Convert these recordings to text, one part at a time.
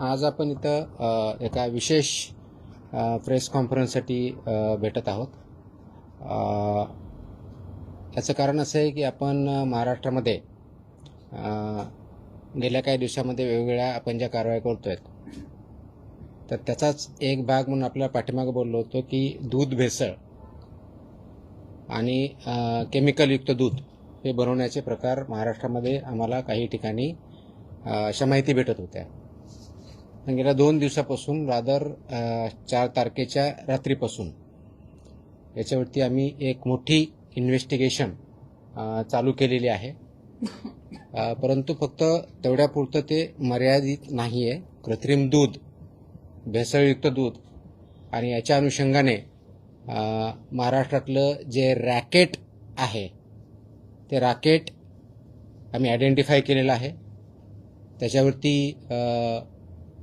आज आपण इथं एका विशेष प्रेस कॉन्फरन्ससाठी भेटत आहोत. याचं कारण असं आहे की आपण महाराष्ट्रामध्ये गेल्या काही दिवसामध्ये वेगवेगळ्या आपण ज्या कारवाई करतोय, तर त्याचाच एक भाग म्हणून आपल्याला पाठीमागे बोललो होतो की दूध भेसळ आणि केमिकलयुक्त दूध हे बनवण्याचे प्रकार महाराष्ट्रामध्ये आम्हाला काही ठिकाणी अशा माहिती भेटत होत्या. गेल्या 2 दिवसापासून रादर 4 तारखेच्या रात्रीपासून याच्यावरती आम्ही एक मोठी इन्व्हेस्टिगेशन चालू केलेली आहे. परंतु फक्त तेवढ्यापुरतं ते मर्यादित नाही आहे. कृत्रिम दूध, भेसळयुक्त दूध आणि याच्या अनुषंगाने महाराष्ट्रातलं जे रॅकेट आहे ते रॅकेट आम्ही आयडेंटिफाय केलेलं आहे. त्याच्यावरती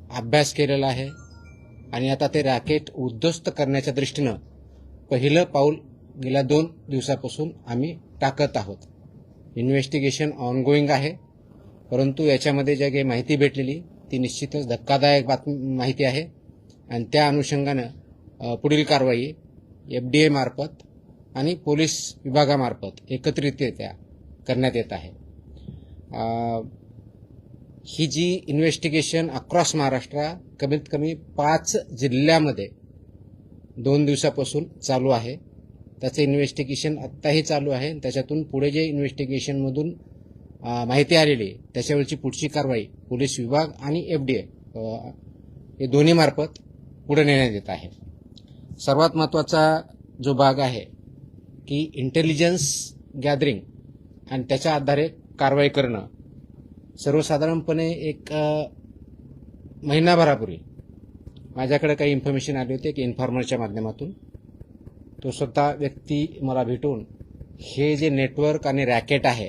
अभ्यास केलेला आहे आणि आता ते रॅकेट उद्ध्वस्त करण्याच्या दृष्टीनं पहिलं पाऊल गेल्या 2 दिवसापासून आम्ही टाकत आहोत. इन्व्हेस्टिगेशन ऑनगोईंग आहे, परंतु याच्यामध्ये जी काही माहिती भेटलेली ती निश्चितच धक्कादायक माहिती आहे आणि त्या अनुषंगानं पुढील कारवाई FDA मार्फत आणि पोलीस विभागामार्फत एकत्रितरित्या करण्यात येत आहे. ही जी इन्व्हेस्टिगेशन अक्रॉस महाराष्ट्र कमीत कमी 5 जिल्ह्यामध्ये 2 दिवसापासून चालू आहे. त्याचं इन्व्हेस्टिगेशन आत्ताही चालू आहे. त्याच्यातून पुढे जे इन्व्हेस्टिगेशनमधून माहिती आलेली त्याच्यावरची पुढची कारवाई पोलीस विभाग आणि FDA हे दोन्ही मार्फत पुढे नेण्यात येत आहे. सर्वात महत्त्वाचा जो भाग आहे की इंटेलिजन्स गॅदरिंग आणि त्याच्या आधारे कारवाई करणं. सर्वसाधारणपणे एक महिनाभरापूर्वी माझ्याकडे काही इन्फॉर्मेशन आली होती की इन्फॉर्मरच्या माध्यमातून तो स्वतः व्यक्ती मला भेटून हे जे नेटवर्क आणि रॅकेट आहे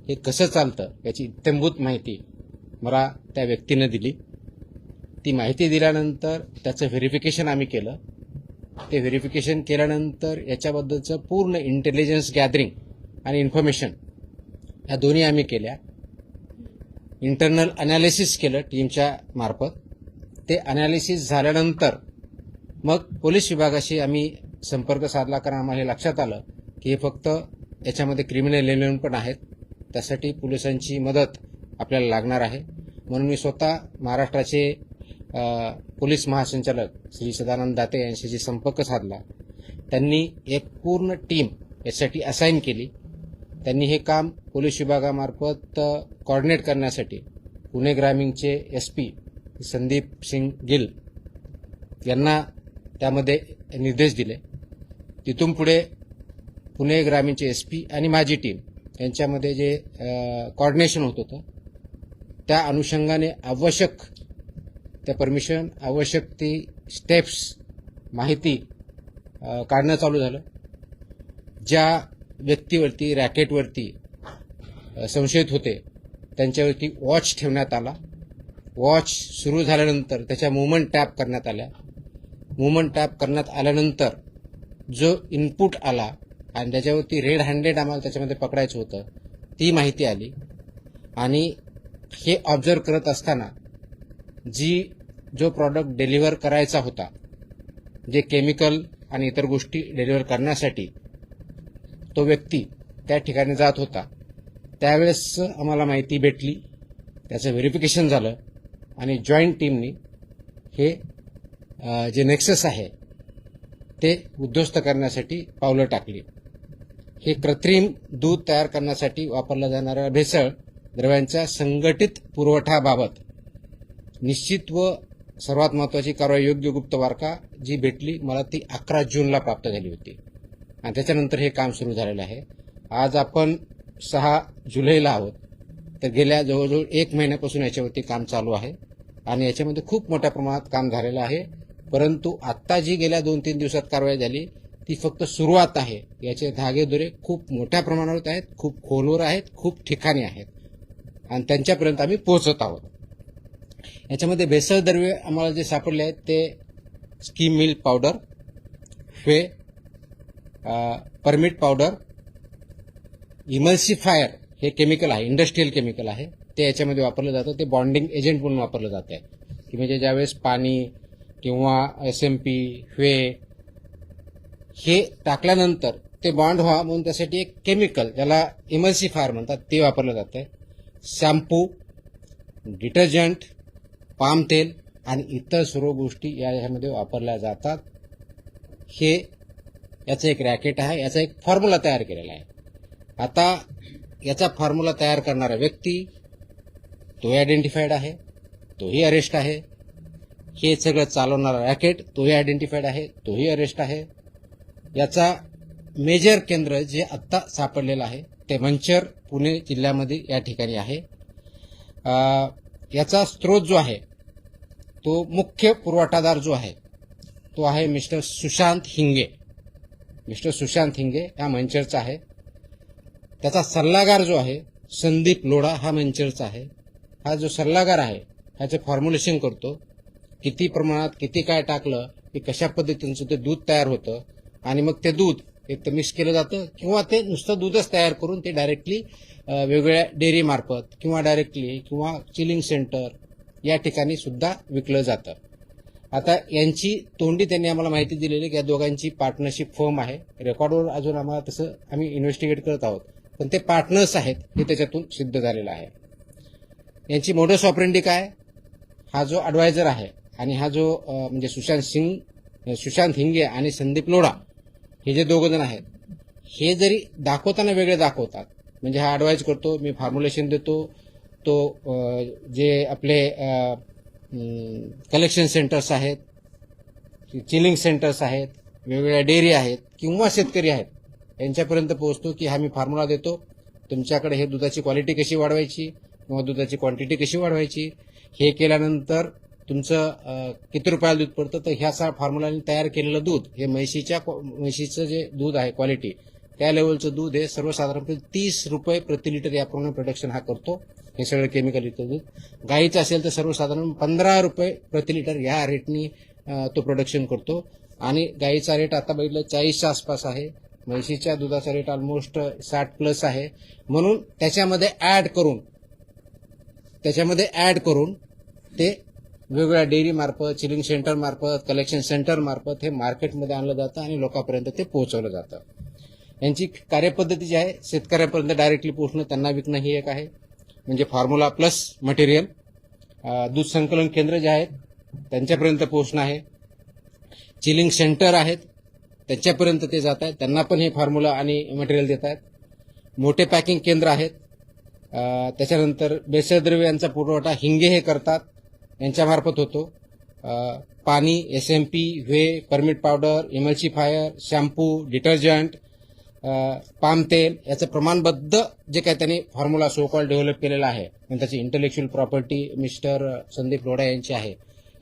हे कसं चालतं याची इत्थंभूत माहिती मला त्या व्यक्तीनं दिली. ती माहिती दिल्यानंतर त्याचं व्हेरिफिकेशन आम्ही केलं. ते व्हेरिफिकेशन केल्यानंतर याच्याबद्दलचं पूर्ण इंटेलिजन्स गॅदरिंग आणि इन्फॉर्मेशन या दोन्ही आम्ही केल्या. इंटरनल अनालिसिस केलं टीमच्या मार्फत. ते अनालिसिस झाल्यानंतर मग पोलीस विभागाशी आम्ही संपर्क साधला, कारण आम्हाला हे लक्षात आलं की हे फक्त याच्यामध्ये क्रिमिनल एलिमेंट पण आहेत. त्यासाठी पोलिसांची मदत आपल्याला लागणार आहे. म्हणून मी स्वतः महाराष्ट्राचे पोलीस महासंचालक श्री सदानंद दाते यांच्याशी संपर्क साधला. त्यांनी एक पूर्ण टीम यासाठी असाइन केली. त्यांनी हे काम पोलीस विभागामार्फत कोऑर्डिनेट करण्यासाठी पुणे ग्रामीणचे SP संदीप सिंग गिल यांना त्यामध्ये निर्देश दिले. तिथून पुढे पुणे ग्रामीणचे SP आणि माझी टीम यांच्यामध्ये जे कोऑर्डिनेशन होत होतं त्या अनुषंगाने आवश्यक त्या परमिशन, आवश्यक ती स्टेप्स, माहिती काढणं चालू झालं. ज्या व्यक्तीवरती, रॅकेटवरती संशयित होते त्यांच्यावरती वॉच ठेवण्यात आला. वॉच सुरू झाल्यानंतर त्याच्या मूव्हमेंट टॅप करण्यात आल्या. मूव्हमेंट टॅप करण्यात आल्यानंतर जो इनपुट आला आणि त्याच्यावरती रेड हँडेड आम्हाला त्याच्यामध्ये पकडायचं होतं ती माहिती आली. आणि हे ऑब्झर्व करत असताना जो प्रॉडक्ट डिलिव्हर करायचा होता, जे केमिकल आणि इतर गोष्टी डिलिव्हर करण्यासाठी तो व्यक्ती त्या ठिकाणी जात होता, त्यावेळेस आम्हाला माहिती भेटली. त्याचं व्हेरिफिकेशन झालं आणि जॉईंट टीमनी हे जे नेक्सस आहे ते उद्ध्वस्त करण्यासाठी पावलं टाकली. हे कृत्रिम दूध तयार करण्यासाठी वापरल्या जाणाऱ्या भेसळ द्रव्यांच्या संघटित पुरवठ्याबाबत निश्चित व सर्वात महत्त्वाची कारवाई योग्य गुप्त वार्ता जी भेटली मला ती 11 जूनला प्राप्त झाली होती आणि त्याच्यानंतर हे काम सुरू झालेलं आहे. आज आपण 6 जुलैला आहोत. तर गेल्या जवळजवळ 1 महिन्यापासून याच्यावरती काम चालू आहे आणि याच्यामध्ये खूप मोठ्या प्रमाणात काम झालेलं आहे. परंतु आत्ता जी गेल्या 2-3 दिवसात कारवाई झाली ती फक्त सुरुवात आहे. याचे धागेदोरे खूप मोठ्या प्रमाणावर आहेत, खूप खोलवर आहेत, खूप ठिकाणी आहेत आणि त्यांच्यापर्यंत आम्ही पोहोचत आहोत. याच्यामध्ये भेसळ द्रव्ये आम्हाला जे सापडले आहेत ते scheme milk powder, permit powder, emulsifier हे केमिकल आहे, इंडस्ट्रियल केमिकल आहे, ते याच्यामध्ये वापरलं जातं. ते बॉन्डिंग एजंट म्हणून वापरलं जात आहे. की म्हणजे ज्यावेळेस पाणी किंवा SMP, व्हे हे टाकल्यानंतर ते बॉन्ड व्हावं म्हणून त्यासाठी एक केमिकल ज्याला इमल्सिफायर म्हणतात ते वापरलं जातं. शॅम्पू, डिटर्जंट, पाम तेल आणि इतर सर्व गोष्टी यामध्ये वापरल्या जातात. हे याचं एक रॅकेट आहे, याचा एक फॉर्म्युला तयार केलेला आहे. आता याचा फॉर्म्युला तयार करणारा व्यक्ती तोही आयडेंटिफाईड आहे, तोही अरेस्ट आहे. हे सगळं चालवणारा रॅकेट तोही आयडेंटिफाईड आहे, तोही अरेस्ट आहे. याचा मेजर केंद्र जे आत्ता सापडलेलं आहे ते मंचर पुणे जिल्ह्यामध्ये या ठिकाणी आहे. याचा स्रोत जो आहे तो मुख्य पुरवठादार जो आहे तो आहे मिस्टर सुशांत हिंगे. मिस्टर सुशांत हिंगे हा मंचरचा आहे. त्याचा सल्लागार जो आहे संदीप लोढा हा मंचरचा आहे. हा जो सल्लागार आहे ह्याचं फॉर्म्युलेशन करतो, किती प्रमाणात किती काय टाकलं की कशा पद्धतीचं ते दूध तयार होतं आणि मग ते दूध एक तर मिक्स केलं जातं किंवा ते नुसतं दूधच तयार करून ते डायरेक्टली वेगवेगळ्या डेअरी मार्फत किंवा डायरेक्टली किंवा चिलिंग सेंटर या ठिकाणी सुद्धा विकलं जातं. आता यांची तोंडी त्यांनी आम्हाला माहिती दिलेली की या दोघांची पार्टनरशिप फर्म आहे. रेकॉर्डवर अजून आम्हाला तसं आम्ही इन्व्हेस्टिगेट करत आहोत, पण ते पार्टनर्स आहेत हे त्याच्यातून सिद्ध झालेलं आहे. यांची मोडस ऑपरेंडी काय, हा जो ॲडवायझर आहे आणि हा जो म्हणजे सुशांत हिंगे आणि संदीप लोढा हे जे दोघं जण आहेत हे जरी दाखवताना वेगळे दाखवतात. म्हणजे हा ॲडवाइज करतो, मी फॉर्म्युलेशन देतो, तो जे आपले कलेक्शन सेंटर्स आहेत, चिलिंग सेंटर्स आहेत, वेगवेगळ्या डेअरी आहेत किंवा शेतकरी आहेत यांच्यापर्यंत पोहोचतो की हा मी फॉर्म्युला देतो, तुमच्याकडे हे दुधाची क्वालिटी कशी वाढवायची किंवा दुधाची क्वांटिटी कशी वाढवायची, हे केल्यानंतर तुमचं किती रुपयाला दूध पडतं. तर ह्या फॉर्म्युलाने तयार केलेलं दूध हे म्हशीचं जे दूध आहे क्वालिटी त्या लेवलचं दूध हे सर्वसाधारणपणे 30 रुपये प्रति लिटर याप्रमाणे प्रोडक्शन हा करतो. हे सगळं केमिकल युक्त दूध. गाईचं असेल तर सर्वसाधारण 15 रुपये प्रति लिटर या रेटनी तो प्रोडक्शन करतो आणि गाईचा रेट आता बघितलं 40च्या आसपास आहे. म्हशीच्या दुधाचा रेट ऑलमोस्ट 60+ आहे. म्हणून त्याच्यामध्ये ऍड करून ते वेगवेगळ्या डेअरी मार्फत, चिलिंग सेंटर मार्फत, कलेक्शन सेंटर मार्फत हे मार्केटमध्ये आणलं जातं आणि लोकांपर्यंत ते पोहोचवलं जातं. यांची कार्यपद्धती जी आहे शेतकऱ्यापर्यंत डायरेक्टली पोहोचणं, त्यांना विकणं ही एक आहे. म्हणजे फॉर्म्युला प्लस मटेरियल. दूध संकलन केंद्र जे आहेत त्यांच्यापर्यंत पोहोचणं आहे. चिलिंग सेंटर आहेत त्यांच्यापर्यंत ते जात आहेत, त्यांना पण हे फॉर्म्युला आणि मटेरियल देत आहेत. मोठे पॅकिंग केंद्र आहेत. त्याच्यानंतर भेसळद्रव्य यांचा पुरवठा हिंगे हे करतात, यांच्यामार्फत होतो. पाणी, SMP, whey, permit powder, emulsifier, shampoo, detergent, palm तेल याचं प्रमाणबद्ध जे काही त्यांनी फॉर्म्युला सो कॉल डेव्हलप केलेला आहे आणि त्याची intellectual property mister Sandeep Lodha यांची आहे.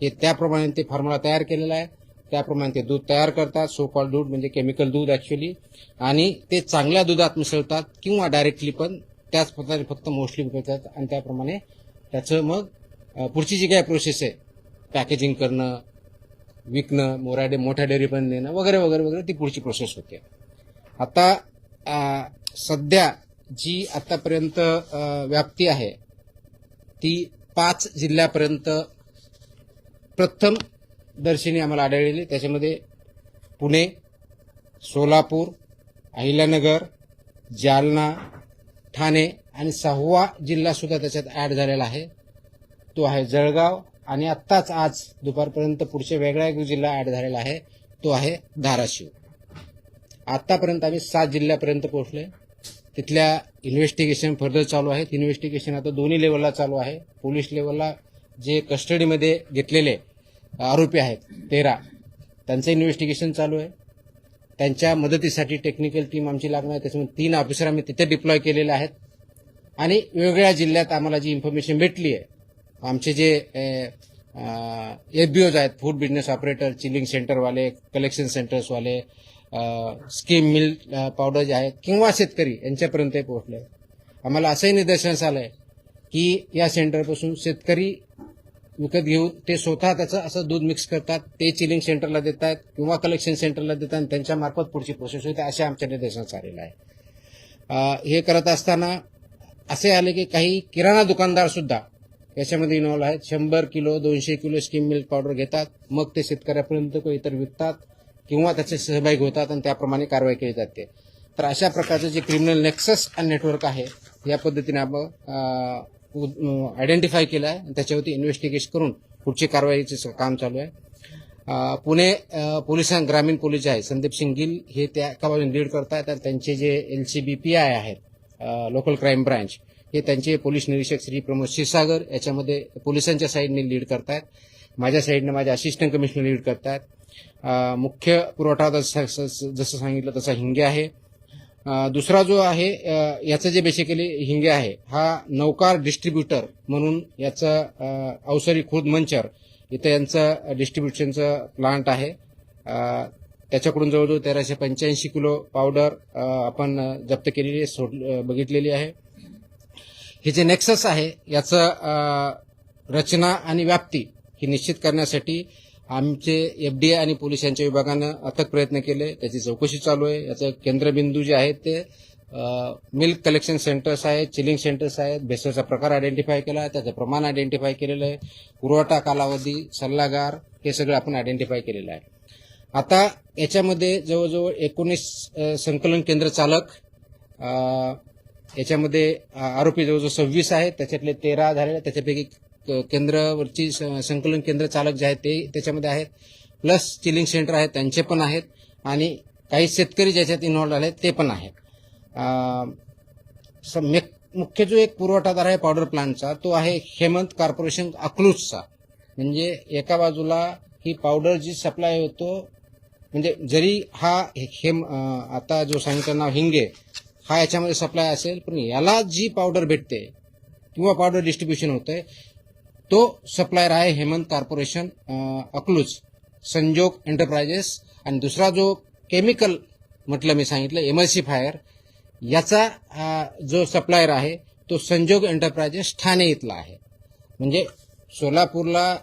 हे त्याप्रमाणे ते फॉर्म्युला तयार केलेला आहे. त्याप्रमाणे ते दूध तयार करतात, सो कॉल दूध म्हणजे केमिकल दूध ॲक्च्युली, आणि ते चांगल्या दुधात मिसळतात किंवा डायरेक्टली पण त्याच प्रकारे फक्त मोस्टली विकतात आणि त्याप्रमाणे त्याचं मग पुढची जी काही प्रोसेस आहे पॅकेजिंग करणं, विकणं, मोठ्या डेअरीपर्यंत नेणं वगैरे वगैरे वगैरे ती पुढची प्रोसेस होते. आता सध्या जी आतापर्यंत व्याप्ती आहे ती 5 जिल्ह्यापर्यंत प्रथम दर्शनी आम्हाला आढळलेली. त्याच्यामध्ये पुणे, सोलापूर, अहिल्यानगर, जालना, ठाणे आणि 6वा जिल्हा सुद्धा त्याच्यात ऍड झालेला आहे, तो आहे जळगाव. आणि आत्ताच आज दुपारपर्यंत पुढच्या वेगळा एक जिल्हा ऍड झालेला आहे, तो आहे धाराशिव. आतापर्यंत आम्ही 7 जिल्ह्यापर्यंत पोहोचलोय. तिथल्या इन्व्हेस्टिगेशन फर्दर चालू आहेत. इन्व्हेस्टिगेशन आता दोन्ही लेवलला चालू आहे. पोलीस लेवलला जे कस्टडीमध्ये घेतलेले आरोपी आहेत 13 त्यांचं इन्व्हेस्टिगेशन चालू आहे. त्यांच्या मदतीसाठी टेक्निकल टीम आमची लागणार आहे. त्याच्यामुळे 3 ऑफिसर आम्ही तिथे डिप्लॉय केलेले आहेत. आणि वेगवेगळ्या जिल्ह्यात आम्हाला जी इन्फॉर्मेशन भेटली आहे, आमचे जे FBOज आहेत, फूड बिझनेस ऑपरेटर, चिलिंग सेंटरवाले, कलेक्शन सेंटर्सवाले, स्कीम मिल्क पावडर जे आहेत किंवा शेतकरी यांच्यापर्यंत पोहोचले. आम्हाला असंही निदर्शनास आलंय की या सेंटरपासून शेतकरी विकत घेऊन ते स्वतः त्याचं असं दूध मिक्स करतात, ते चिलिंग सेंटरला देतात किंवा कलेक्शन सेंटरला देतात आणि त्यांच्यामार्फत पुढची प्रोसेस होते, असे आमच्या निदर्शनास आलेलं आहे. हे करत असताना असे आले की काही किराणा दुकानदार सुद्धा याच्यामध्ये इन्व्हॉल्व आहेत. 100 kilo 200 kilo skim milk powder घेतात, मग ते शेतकऱ्यापर्यंत इतर विकतात किंवा त्याचे सहभागी होतात आणि त्याप्रमाणे कारवाई केली जाते. तर अशा प्रकारचं जे क्रिमिनल नेक्सस आणि नेटवर्क आहे या पद्धतीने आपण आयडेंटिफाय केलं आहे आणि त्याच्यावरती इन्व्हेस्टिगेशन करून पुढची कारवाईचं काम चालू आहे. पुणे ग्रामीण पोलीस जे आहे संदीप सिंग गिल हे त्या कामातून लीड करतात आणि त्यांचे जे LCBPI आहेत लोकल क्राईम ब्रांच हे त्यांचे पोलीस निरीक्षक श्री प्रमोद क्षीरसागर याच्यामध्ये पोलिसांच्या साईडने लीड करतायत. माझ्या साईडने माझे असिस्टंट कमिशनर लीड करतायत. मुख्य पुरवठादार जसं सांगितलं तसा हिंगे आहे. दुसरा जो आहे याचं जे बेसिकली हिंगे आहे हा नौकार डिस्ट्रीब्युटर म्हणून याचं अवसरी खुर्द मंचर इथं यांचं डिस्ट्रीब्युशनचं प्लांट आहे. त्याच्याकडून जवळजवळ 1385 किलो पावडर आपण जप्त केलेली बघितलेली आहे. हे जे नेक्सस आहे याचं रचना आणि व्याप्ती ही निश्चित करण्यासाठी आमचे FDA आणि पोलिसांच्या विभागानं अथक प्रयत्न केले. त्याची चौकशी चालू आहे. याचं केंद्रबिंदू जे आहेत ते मिल्क कलेक्शन सेंटर्स आहेत, चिलिंग सेंटर्स आहेत. भेसळचा प्रकार आयडेंटिफाय केला, त्याचं प्रमाण आयडेंटिफाय केलेलं आहे, पुरवठा कालावधी, सल्लागार हे सगळं आपण आयडेंटिफाय केलेलं आहे. आता याच्यामध्ये जवळजवळ 19 संकलन केंद्र चालक, याच्यामध्ये आरोपी जवळजवळ 26 आहेत, त्याच्यातले 13 झालेले, त्याच्यापैकी केंद्रावरची संकलन केंद्र चालक जे आहेत ते त्याच्यामध्ये आहेत, प्लस चिलिंग सेंटर आहेत त्यांचे पण आहेत आणि काही शेतकरी ज्याच्यात इन्व्हॉल्व आहेत ते पण आहेत. मुख्य जो एक पुरवठादार आहे पावडर प्लांटचा तो आहे हेमंत कॉर्पोरेशन अकलूजचा. म्हणजे एका बाजूला ही पावडर जी सप्लाय होतो, म्हणजे जरी हा आता जो सांगितलं नाव हिंगे हा याच्यामध्ये सप्लाय असेल, पण याला जी पावडर भेटते किंवा पावडर डिस्ट्रीब्युशन होतंय तो सप्लायर आहे हेमंत कॉर्पोरेशन अकलूज, संजोग एंटरप्राइजेस. आणि दुसरा जो केमिकल म्हटलं मी सांगितलं एमल्सिफायर, याचा जो सप्लायर आहे तो संजोग एंटरप्राइजेस ठाणे इथला आहे. म्हणजे सोलापूरला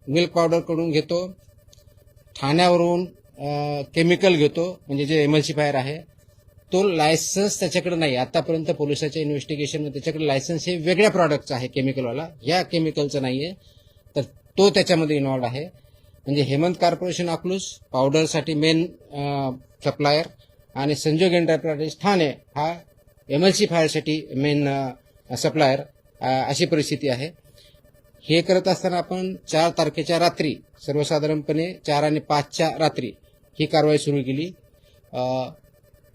मिल्क पावडर कडून घेतो, ठाण्यावरून केमिकल घेतो, म्हणजे जे एमल्सिफायर आहे तो लायसन्स त्याच्याकडे नाही. आतापर्यंत पोलिसाच्या इन्व्हेस्टिगेशनमध्ये त्याच्याकडे लायसन्स हे वेगळ्या प्रॉडक्टचा आहे केमिकलवाला, या केमिकलचं नाहीये, तर तो त्याच्यामध्ये इन्व्हॉल्व आहे. म्हणजे हेमंत कॉर्पोरेशन अकलूज पावडरसाठी मेन सप्लायर आणि संजोग एंटरप्राइजेस ठाणे हा एमल्सिफायरसाठी मेन सप्लायर, अशी परिस्थिती आहे. हे करत असताना आपण 4 तारखेच्या रात्री, सर्वसाधारणपणे 4 आणि 5च्या रात्री ही कारवाई सुरू केली.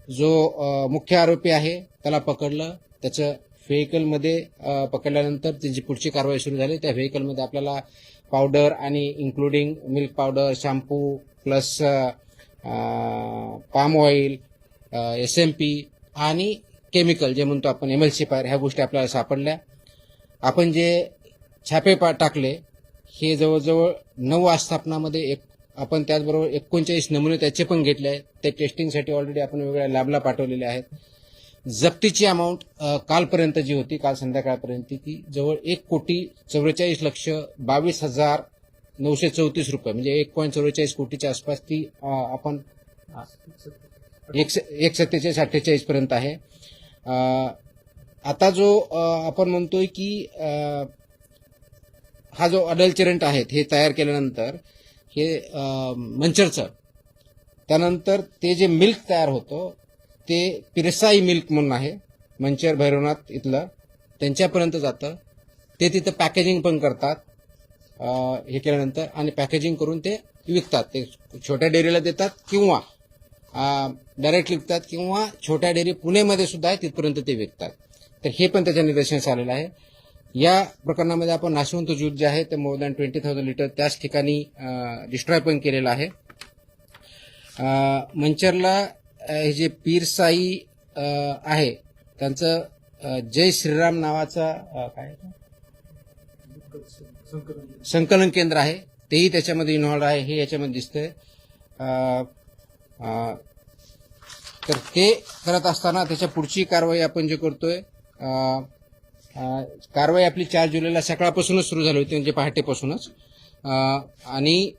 जो मुख्य आरोपी आहे त्याला पकडलं, त्याचं व्हेकलमध्ये पकडल्यानंतर त्याची पुढची कारवाई सुरू झाली. त्या व्हेकलमध्ये आपल्याला पावडर आणि including milk powder, shampoo plus palm oil, SMP आणि केमिकल जे म्हणतो आपण एमल्सिफायर, ह्या गोष्टी आपल्याला सापडल्या. आपण जे छापे टाकले हे जवळजवळ 9 आस्थापनामध्ये आपण त्याचबरोबर 39 नमुने त्याचे पण घेतले आहेत. ते टेस्टिंगसाठी ऑलरेडी आपण वेगळ्या लॅबला पाठवलेले आहेत. जप्तीची अमाऊंट कालपर्यंत जी होती, काल संध्याकाळपर्यंत ती जवळ 1,44,22,934 रुपये, म्हणजे 1.44 कोटीच्या आसपास ती आपण 1,47,48 पर्यंत आहे. आता जो आपण म्हणतोय की हा जो अडल्चरंट आहे हे तयार केल्यानंतर हे मंचरचं, त्यानंतर ते जे मिल्क तयार होतं ते पिरसाई मिल्क म्हणून आहे मंचर भैरवनाथ इथलं, त्यांच्यापर्यंत जातं. ते तिथं पॅकेजिंग पण करतात हे केल्यानंतर, आणि पॅकेजिंग करून ते विकतात. ते छोट्या डेअरीला देतात किंवा डायरेक्ट विकतात, किंवा छोट्या डेअरी पुणेमध्ये सुद्धा आहे तिथपर्यंत ते विकतात. तर हे पण त्याच्या निदर्शनास आलेलं आहे. या प्रकरणामध्ये आपण नाशवंत ज्यूस जे आहे ते मोर दॅन 20,000 लिटर त्याच ठिकाणी डिस्ट्रॉय पण केलेलं आहे. मंचरला हे जे पीरसाई आहे त्यांचं जय श्रीराम नावाचा काय संकलन केंद्र आहे, तेही त्याच्यामध्ये इन्व्हॉल्व आहे, हे याच्यामध्ये दिसतंय. तर ते करत असताना त्याच्या पुढची कारवाई आपण जे करतोय, कारवाई आपली 4 जुलैला सकाळपासूनच सुरू झाली होती, म्हणजे पहाटेपासूनच. आणि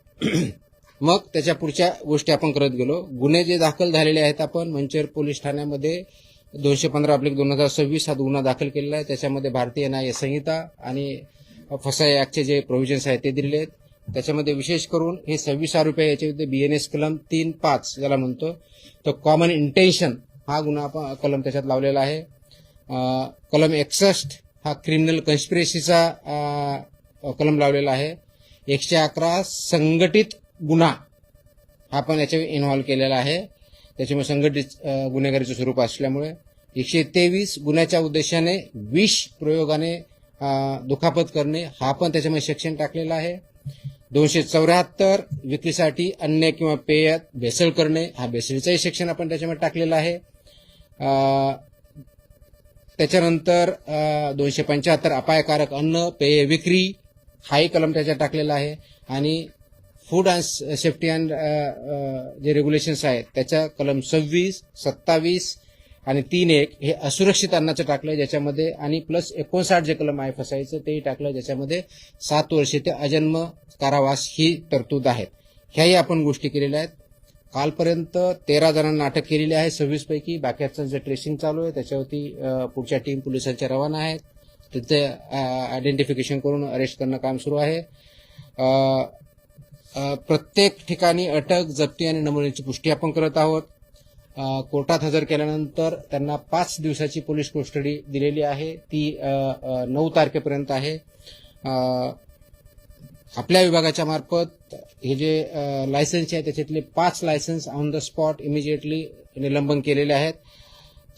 मग त्याच्या पुढच्या गोष्टी आपण करत गेलो. गुन्हे जे दाखल झालेले आहेत, आपण मंचर पोलीस ठाण्यामध्ये 215/2026 हा गुन्हा दाखल केलेला आहे. त्याच्यामध्ये भारतीय न्याय संहिता आणि फसाई ऍक्टचे जे प्रोव्हिजन्स आहेत ते दिलेले आहेत. त्याच्यामध्ये विशेष करून हे 26,000 रुपये याच्यामध्ये BNS कलम 3(5) ज्याला म्हणतो तो कॉमन इंटेन्शन हा गुन्हा कलम त्याच्यात लावलेला आहे. कलम 61 हा क्रिमिनल कन्स्पिरेसीचा कलम लावलेला आहे. 111 संघटित गुन्हा हा पण याच्या इन्व्हॉल्व केलेला आहे. त्याच्यामुळे संघटित गुन्हेगारीचं स्वरूप असल्यामुळे 123 गुन्ह्याच्या उद्देशाने विष प्रयोगाने दुखापत करणे हा पण त्याच्यामध्ये सेक्शन टाकलेला आहे. 274 विक्रीसाठी अन्न किंवा पेयात भेसळ करणे हा भेसळीचाही सेक्शन आपण त्याच्यामध्ये टाकलेला आहे. त्याच्यानंतर 275 अपायकारक अन्न पेय विक्री हाही कलम त्याच्यात टाकलेला आहे. आणि फूड अँड सेफ्टी अँड जे रेग्युलेशन्स आहेत त्याच्या कलम 26, 27 आणि 3(1) हे असुरक्षित अन्नाचं टाकलं ज्याच्यामध्ये, आणि प्लस 59 जे कलम आहे फसाईचं तेही टाकलं ज्याच्यामध्ये 7 वर्षे ते अजन्म कारावास ही तरतूद आहेत. ह्याही आपण गोष्टी केलेल्या आहेत. कालपर्यंत 13 जणांना अटक केलेली आहे 26 पैकी. बाकीचं जे ट्रेसिंग चालू आहे त्याच्यावरती पुढच्या टीम पोलिसांच्या रवाना आहेत. तिथे आयडेंटिफिकेशन करून अरेस्ट करणं काम सुरू आहे. प्रत्येक ठिकाणी अटक, जप्ती आणि नमुन्याची पुष्टी आपण करत आहोत. कोर्टात हजर केल्यानंतर त्यांना 5 दिवसाची पोलीस कस्टडी दिलेली आहे. ती 9 तारखेपर्यंत आहे. आपल्या विभागाच्या मार्फत हे जे लायसन्स आहे त्याच्यातले 5 licence on the spot immediately निलंबन केलेले आहेत.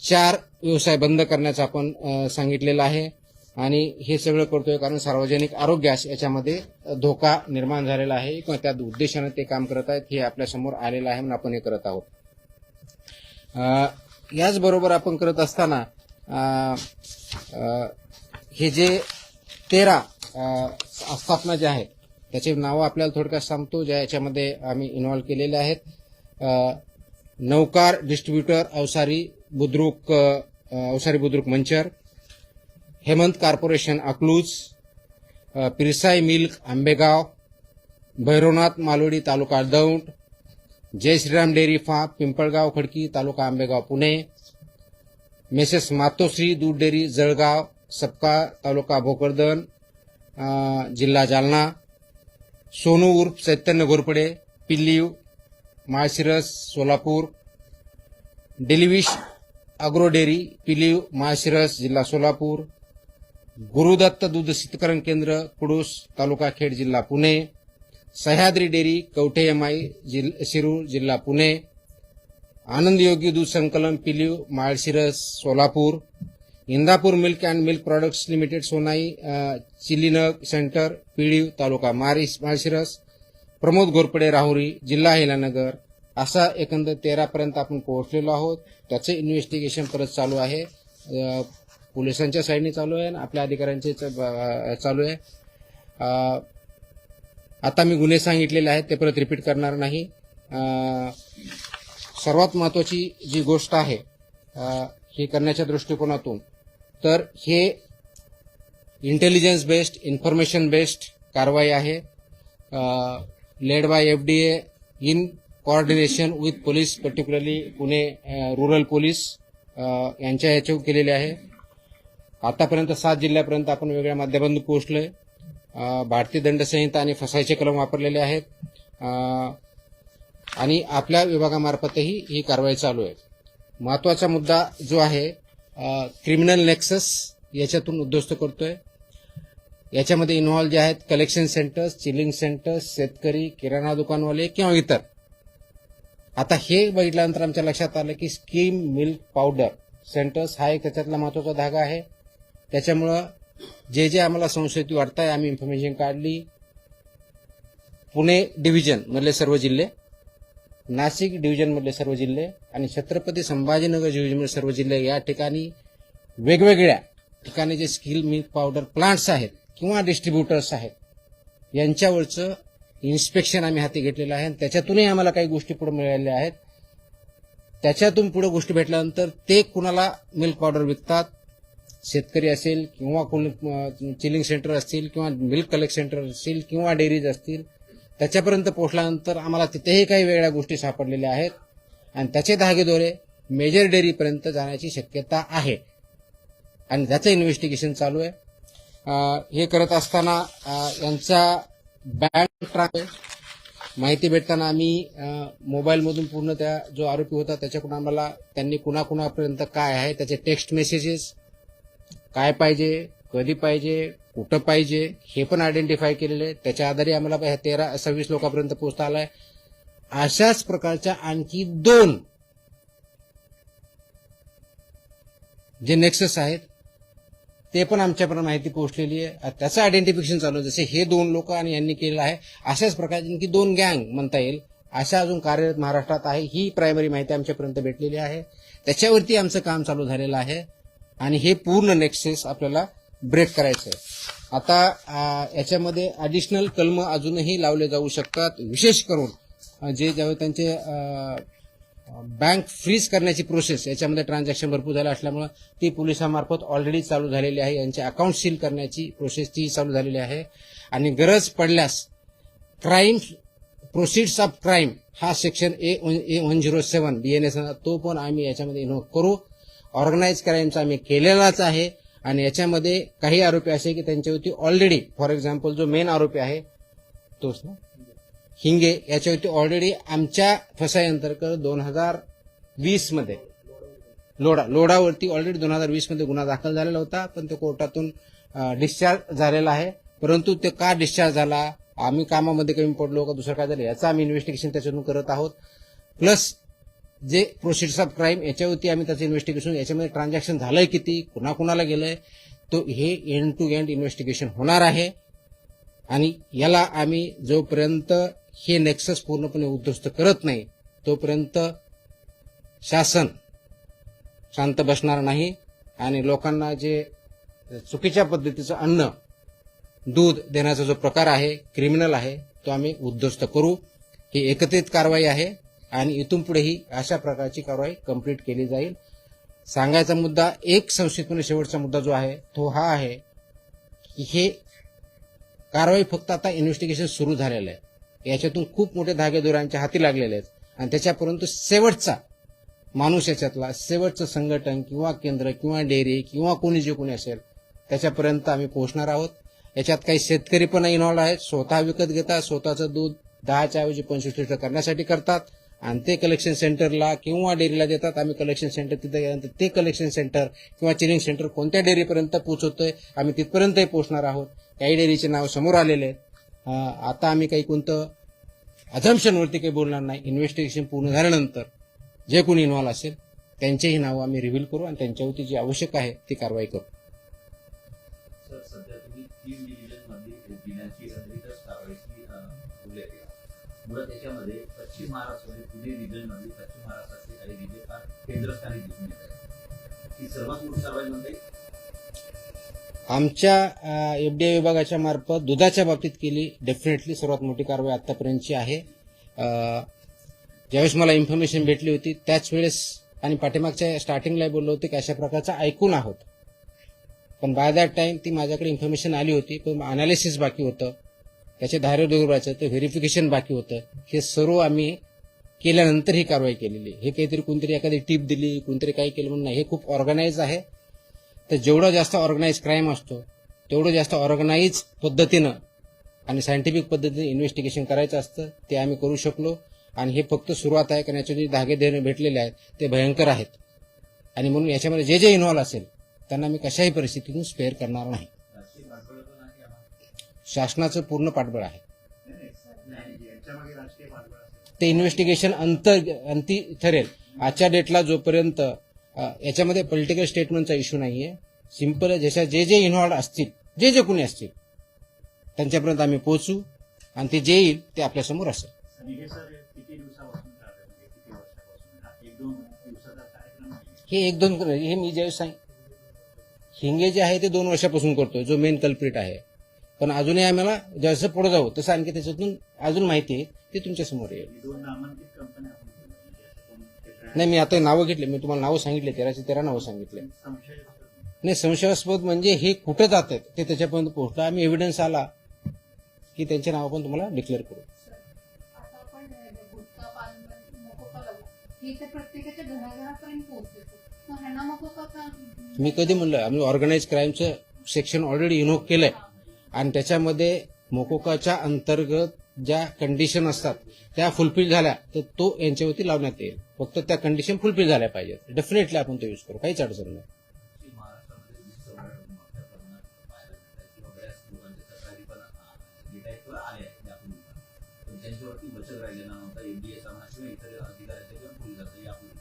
4 व्यवसाय बंद करण्याचं आपण सांगितलेलं आहे. आणि हे सगळं करतोय कारण सार्वजनिक आरोग्यास याच्यामध्ये धोका निर्माण झालेला आहे किंवा त्या उद्देशाने ते काम करत आहेत हे आपल्यासमोर आलेलं आहे म्हणून आपण हे करत आहोत. याचबरोबर आपण करत असताना हे जे 13 आस्थापना ज्या आहेत त्याचे नावं आपल्याला थोडक्यात सांगतो ज्या याच्यामध्ये आम्ही इन्व्हॉल्व केलेले आहेत. नौकार distributor Avsari Budruk Manchar, Hemant corporation Akluj, Pirsai milk Ambegaon, Bhairavnath Malodi taluka Daund, Jai Shriram dairy farm Pimpalgaon Khadki taluka Ambegaon Pune, messrs Matoshree दूध डेअरी जळगाव सपका तालुका भोकरदन जिल्हा जालना, सोनू उर्फ चैतन्य घोरपडे पिल्लीव माळशिरस सोलापूर, डेलिविश अग्रो डेअरी पिलीव माळशिरस जिल्हा सोलापूर, गुरुदत्त दूध शीतकरण केंद्र कुडूस तालुका खेड जिल्हा पुणे, सह्याद्री डेअरी कवठे एमआई शिरूर जिल्हा पुणे, आनंद योगी दूध संकलन Piliv Malshiras Solapur, Indapur milk and milk products limited Sonai chilling centre Piliv taluka Malshiras, Pramod Ghorpade Rahuri जिल्हा अहिलानगर. असा एकंदर 13 पर्यंत आपण पोहोचलेलो आहोत. त्याचे इन्व्हेस्टिगेशन परत चालू आहे. पोलिसांच्या साईडने चालू आहे आणि आपल्या अधिकाऱ्यांचे चालू आहे. आता मी गुन्हे सांगितलेले आहेत ते परत रिपीट करणार नाही. सर्वात महत्वाची जी गोष्ट आहे हे करण्याच्या दृष्टिकोनातून तर हे इंटेलिजन्स बेस्ड इन्फॉर्मेशन बेस्ड कारवाई आहे. Led by FDA in coordination with police particularly Pune rural police यांच्या ह्याच्यावर केलेले आहे. आतापर्यंत 7 जिल्ह्यापर्यंत आपण वेगळ्या माध्यमातून पोहोचलोय. भारतीय दंड संहिता आणि फसाईचे कलम वापरलेले आहेत आणि आपल्या विभागामार्फतही ही कारवाई चालू आहे. महत्वाचा मुद्दा जो आहे क्रिमिनल नेक्सस याच्यातून उद्ध्वस्त करतोय. याच्यामध्ये इन्व्हॉल्व जे आहेत कलेक्शन सेंटर्स, चिलिंग सेंटर्स, शेतकरी, किराणा दुकानवाले किंवा इतर. आता हे बघितल्यानंतर आमच्या लक्षात आलं की स्कीम मिल्क पावडर सेंटर्स हा एक त्याच्यातला महत्वाचा धागा आहे. त्याच्यामुळं जे आम्हाला संशयित वाटतंय आम्ही इन्फॉर्मेशन काढली. पुणे डिव्हिजन मधले सर्व जिल्हे, नाशिक डिव्हिजन मधले सर्व जिल्हे आणि छत्रपती संभाजीनगर डिव्हिजन मधले सर्व जिल्हे या ठिकाणी वेगवेगळ्या ठिकाणी जे स्किल मिल्क पावडर प्लांट्स आहेत किंवा डिस्ट्रीब्युटर्स आहेत यांच्यावरचं इन्स्पेक्शन आम्ही हाती घेतलेलं आहे. त्याच्यातूनही आम्हाला काही गोष्टी पुढे मिळालेल्या आहेत. त्याच्यातून पुढे गोष्टी भेटल्यानंतर ते कुणाला मिल्क पावडर विकतात, शेतकरी असेल किंवा चिलिंग सेंटर असतील किंवा मिल्क कलेक्ट सेंटर असतील किंवा डेअरीज असतील, त्याच्यापर्यंत पोहोचल्यानंतर आम्हाला तिथेही काही वेगळ्या गोष्टी सापडलेल्या आहेत आणि त्याचे धागेदोरे मेजर डेअरीपर्यंत जाण्याची शक्यता आहे आणि त्याचं इन्व्हेस्टिगेशन चालू आहे. हे करत असताना यांचा बँक ट्रान्सफर माहिती भेटताना आम्ही मोबाईलमधून पूर्ण त्या जो आरोपी होता त्याच्याकडून आम्हाला त्यांनी कुणाकुणापर्यंत काय आहे त्याचे टेक्स्ट मेसेजेस काय पाहिजे, कधी पाहिजे, कुठं पाहिजे हे पण आयडेंटिफाय केलेले. त्याच्या आधारे आम्हाला 13-26 लोकांपर्यंत पोहोचता आलाय. अशाच प्रकारच्या आणखी 2 जे नेक्सस आहेत ते पण आमच्यापर्यंत माहिती पोहोचलेली आहे. त्याचं आयडेंटिफिकेशन चालू आहे. जसे हे 2 लोक आणि यांनी केलेलं आहे अशाच प्रकारची आणखी 2 गँग म्हणता येईल अशा अजून कार्यरत महाराष्ट्रात आहे. ही प्रायमरी माहिती आमच्यापर्यंत भेटलेली आहे. त्याच्यावरती आमचं काम चालू झालेलं आहे आणि हे पूर्ण नेक्सेस आपल्याला ब्रेक करायचं आहे. आता याच्यामध्ये ॲडिशनल कलम अजूनही लावले जाऊ शकतात. विशेष करून जे ज्यावेळी त्यांचे बँक फ्रीज करण्याची प्रोसेस याच्यामध्ये ट्रान्झॅक्शन भरपूर झालं असल्यामुळे ती पोलिसांमार्फत ऑलरेडी चालू झालेली आहे. यांचे अकाउंट सील करण्याची प्रोसेस ती चालू झालेली आहे आणि गरज पडल्यास क्राईम प्रोसिड्स ऑफ क्राईम हा सेक्शन A107 BNS तो पण आम्ही याच्यामध्ये इन्व्हॉल्व करू. ऑर्गनाइज क्राईमचा आम्ही केलेलाच आहे आणि याच्यामध्ये काही आरोपी असे की त्यांच्यावरती ऑलरेडी फॉर एक्झाम्पल जो मेन आरोपी आहे तोच ना हिंगे याच्यावरती ऑलरेडी आमच्या फसाईअंतर्गत 2020 मध्ये लोडावरती ऑलरेडी 2020 मध्ये गुन्हा दाखल झालेला होता. पण तो कोर्टातून डिस्चार्ज झालेला आहे. परंतु ते का डिस्चार्ज झाला, आम्ही कामामध्ये कमी पडलो का दुसरं काय झालं याचं आम्ही इन्व्हेस्टिगेशन त्याच्यातून करत आहोत. प्लस जे प्रोसिड्स ऑफ क्राईम याच्यावरती आम्ही त्याचं इन्व्हेस्टिगेशन याच्यामध्ये ट्रान्झॅक्शन झालंय किती कुणाकुणाला गेलंय तो हे एंड टू एंड इन्व्हेस्टिगेशन होणार आहे. आणि याला आम्ही जोपर्यंत हे नेक्सस पूर्णपणे उद्ध्वस्त करत नाही तोपर्यंत शासन शांत बसणार नाही आणि लोकांना जे चुकीच्या पद्धतीचं अन्न दूध देण्याचा जो प्रकार आहे क्रिमिनल आहे तो आम्ही उद्ध्वस्त करू. ही एकत्रित कारवाई आहे आणि इथून पुढेही अशा प्रकारची कारवाई कंप्लीट केली जाईल. सांगायचा मुद्दा एक संक्षिप्तपणे शेवटचा मुद्दा जो आहे तो हा आहे की हे कारवाई फक्त आता इन्व्हेस्टिगेशन सुरू झालेलं आहे. याच्यातून खूप मोठे धागेदोऱ्यांच्या हाती लागलेले आहेत आणि त्याच्यापर्यंत शेवटचा माणूस याच्यातला शेवटचं संघटन किंवा केंद्र किंवा डेअरी किंवा कोणी जे कोणी असेल त्याच्यापर्यंत आम्ही पोहोचणार आहोत. याच्यात काही शेतकरी पण इन्व्हॉल्व आहेत. स्वतः विकत घेतात, स्वतःचं दूध 10च्या ऐवजी 25 लिटर करण्यासाठी करतात आणि ते कलेक्शन सेंटरला किंवा डेअरीला देतात. आम्ही कलेक्शन सेंटर तिथे गेल्यानंतर ते कलेक्शन सेंटर किंवा चिलिंग सेंटर कोणत्या डेअरीपर्यंत पोहोचवतोय आम्ही तिथपर्यंतही पोहोचणार आहोत. काही डेअरीचे नाव समोर आलेले आहेत. आता आम्ही काही कोणतं अझम्पशनवरती काही बोलणार नाही. इन्व्हेस्टिगेशन पूर्ण झाल्यानंतर जे कोणी इन्व्हॉल्व असेल त्यांचेही नाव आम्ही रिव्हील करू आणि त्यांच्यावरती जी आवश्यक आहे ती कारवाई करू. सर, सध्या तुम्ही 3 डिव्हिजनमध्ये जिल्ह्याची अतिरिक्त कारवाईची उल्लेख केला. मुळात त्याच्यामध्ये पश्चिम महाराष्ट्रामध्ये पुणे रिजनमध्ये पश्चिम महाराष्ट्रातले काही जिल्हे फार केंद्रस्थानी दिसून येत आहेत. ही सर्वात मोठी कारवाई म्हणजे आमच्या एफडीआय विभागाच्या मार्फत दुधाच्या बाबतीत केली डेफिनेटली सर्वात मोठी कारवाई आतापर्यंतची आहे. ज्यावेळेस मला इन्फॉर्मेशन भेटली होती त्याच वेळेस आणि पाठीमागच्या स्टार्टिंगला बोललो होते की अशा प्रकारचं ऐकून आहोत. पण बाय दॅट टाइम ती माझ्याकडे इन्फॉर्मेशन आली होती पण अनालिसिस बाकी होतं, त्याचे धार्य दुर्बाचं ते व्हेरिफिकेशन बाकी होतं. हे सर्व आम्ही केल्यानंतर ही कारवाई केलेली. हे काहीतरी कोणतरी एखादी टिप दिली कोणतरी काही केलं म्हणून नाही. हे खूप ऑर्गनाइज आहे. तर जेवढं जास्त ऑर्गनाइज क्राईम असतो तेवढं जास्त ऑर्गनाइज पद्धतीनं आणि सायंटिफिक पद्धतीने इन्व्हेस्टिगेशन करायचं असतं. ते आम्ही करू शकलो आणि हे फक्त सुरुवात आहे. कारण याचे जे धागे देणे भेटलेले आहेत ते भयंकर आहेत आणि म्हणून याच्यामध्ये जे जे इन्व्हॉल्व असेल त्यांना मी कशाही परिस्थितीतून स्पेअर करणार नाही. शासनाचं पूर्ण पाठबळ आहे. ते इन्व्हेस्टिगेशन अंती ठरेल. आजच्या डेटला जोपर्यंत याच्यामध्ये पॉलिटिकल स्टेटमेंटचा इश्यू नाहीये. सिंपल जशा जे जे इन्व्हॉल्व असतील जे जे कोणी असतील त्यांच्यापर्यंत आम्ही पोहोचू आणि ते जे येईल ते आपल्यासमोर असेल. हे 1-2 हे मी ज्यावेळेस हिंगे जे आहे ते 2 वर्षापासून करतोय जो मेन कल्प्रिट आहे. पण अजूनही आम्हाला जसं पुढे जाऊ तसं आणखी त्याच्यातून अजून माहिती आहे ती तुमच्या समोर येईल. नाही मी आता नावं घेतले, मी तुम्हाला नावं सांगितले 13चे 13 नावं सांगितले. नाही संशयास्पद म्हणजे हे कुठं जात आहेत ते त्याच्यापर्यंत पोहोचलं. आम्ही एव्हिडन्स आला की त्यांचे नाव पण तुम्हाला डिक्लेअर करू. मी कधी म्हणलं आम्ही ऑर्गनाइज क्राईमचं सेक्शन ऑलरेडी इन्व्होक केलंय आणि त्याच्यामध्ये मोकोकाच्या अंतर्गत ज्या कंडिशन असतात त्या फुलफिल झाल्या तर तो यांच्यावरती लावण्यात येईल. फक्त त्या कंडिशन फुलफिल झाल्या पाहिजेत. डेफिनेटली आपण तो यूज करू, काहीच अडचण नाही. की महाराष्ट्रामध्ये वीज चोऱ्या मोठ्या प्रमाणात पाहायला मिळतात किंवा बऱ्याच लोकांच्या तक्रारी पण डिटेक्टवर आल्या आहेत यापूर्वी पण त्यांच्यावरती बचत राहिलेला नव्हता. एनडीए समाज किंवा इतर अधिकाऱ्यांच्या किंवा पोलिसांच्या यापूर्वी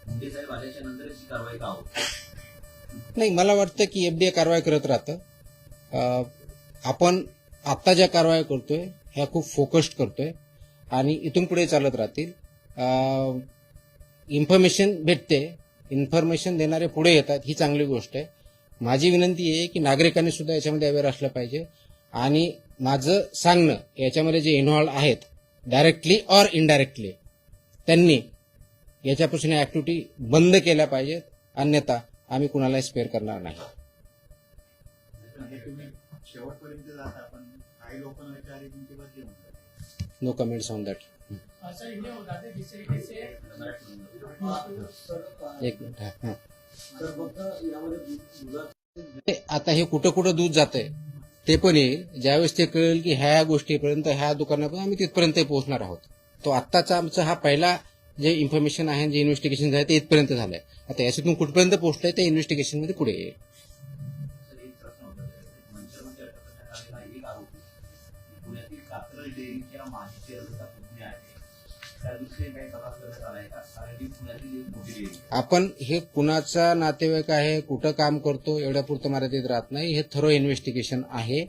मुंडे साहेब आल्याच्या नंतरच ही कारवाई का होती? नाही, मला वाटतं की एफडीए कारवाई करत राहतं. आपण आता ज्या कारवाई करतोय ह्या खूप फोकस्ड करतोय आणि इथून पुढे चालत राहतील. इन्फॉर्मेशन भेटते, इन्फॉर्मेशन देणारे पुढे येतात, ही चांगली गोष्ट आहे. माझी विनंती आहे की नागरिकांनी सुद्धा याच्यामध्ये अवेअर असलं पाहिजे आणि माझं सांगणं याच्यामध्ये जे इन्व्हॉल्व आहेत डायरेक्टली ऑर इनडायरेक्टली त्यांनी याच्यापासून ऍक्टिव्हिटी बंद केल्या पाहिजेत. अन्यथा आम्ही कुणालाही स्पेअर करणार नाही. म्हणजे तुम्ही शेवटपर्यंत जाता पण काही लोकांना विचारले तुमची बदली म्हणतात. No comments on that. Sir इन्हें होता है जिस तरीके से एक मिनिट. हां. आता हे कुठं कुठं दूध जातंय ते पण येईल. ज्यावेळेस ते कळेल की ह्या गोष्टीपर्यंत ह्या दुकानापर्यंत आम्ही तिथपर्यंत पोहोचणार आहोत. तो आत्ताचा आमचा हा पहिला जे इन्फॉर्मेशन आहे, जे इन्व्हेस्टिगेशन आहे ते इथपर्यंत झालंय. आता याच्यातून कुठपर्यंत पोहोचलंय ते इन्व्हेस्टिगेशन मध्ये पुढे येईल. सर एक प्रश्न होता मंचरमध्ये अटक करण्यात आलेला एक आरोपी पुण्यातील कात्रज डेअरीच्या माजी चेअरमनचा पुतण्या आहे. त्या दृष्टीने काही तपास करण्यात आलाय का? कारण की पुण्यातील एक मोठी डेअरी आपण हे कुणाचा नातेवाईक आहे, कुठं काम करतो एवढ्यापुरतं मर्यादित राहत नाही. हे थरो इन्व्हेस्टिगेशन आहे.